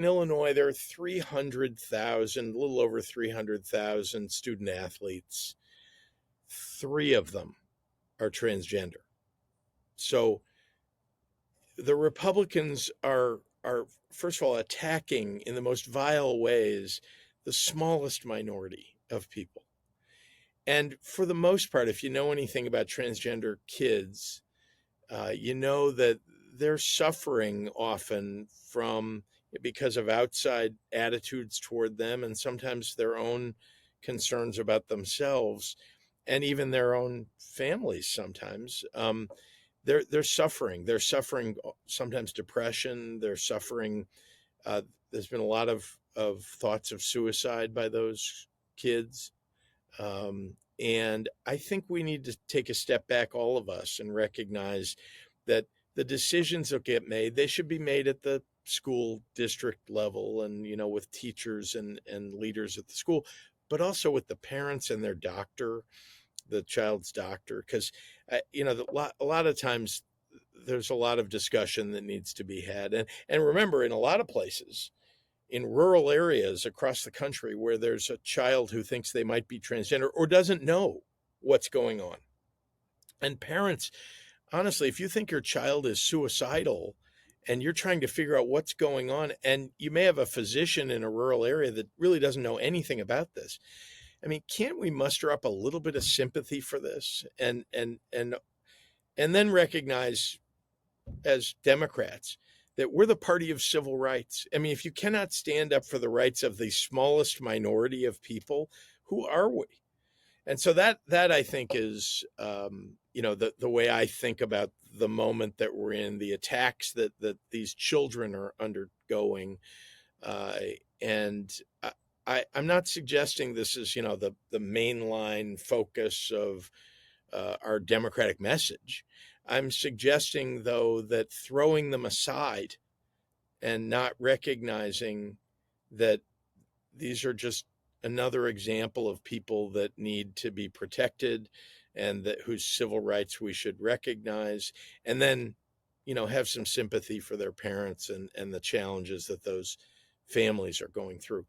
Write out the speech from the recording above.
in Illinois, there are 300,000, a little over 300,000 student athletes. Three of them are transgender. So the Republicans are first of all attacking in the most vile ways the smallest minority of people. And for the most part, if you know anything about transgender kids, you know that they're suffering often from because of outside attitudes toward them and sometimes their own concerns about themselves and even their own families sometimes. They're suffering. They're suffering sometimes depression. They're suffering. Uh, there's been a lot of thoughts of suicide by those kids. And I think we need to take a step back, all of us, and recognize that the decisions that get made, they should be made at the school district level and, with teachers and leaders at the school, but also with the parents and their doctor, the child's doctor. Because, a lot of times there's a lot of discussion that needs to be had. And remember, in a lot of places, in rural areas across the country where there's a child who thinks they might be transgender or doesn't know what's going on. And parents, honestly, if you think your child is suicidal and you're trying to figure out what's going on, and you may have a physician in a rural area that really doesn't know anything about this, I mean, can't we muster up a little bit of sympathy for this and then recognize as Democrats that we're the party of civil rights? I mean, if you cannot stand up for the rights of the smallest minority of people, who are we? And so that I think is, the way I think about the moment that we're in, the attacks that these children are undergoing, and I'm not suggesting this is the mainline focus of our democratic message. I'm suggesting, though, that throwing them aside and not recognizing that these are just another example of people that need to be protected and that whose civil rights we should recognize, and then, have some sympathy for their parents and the challenges that those families are going through.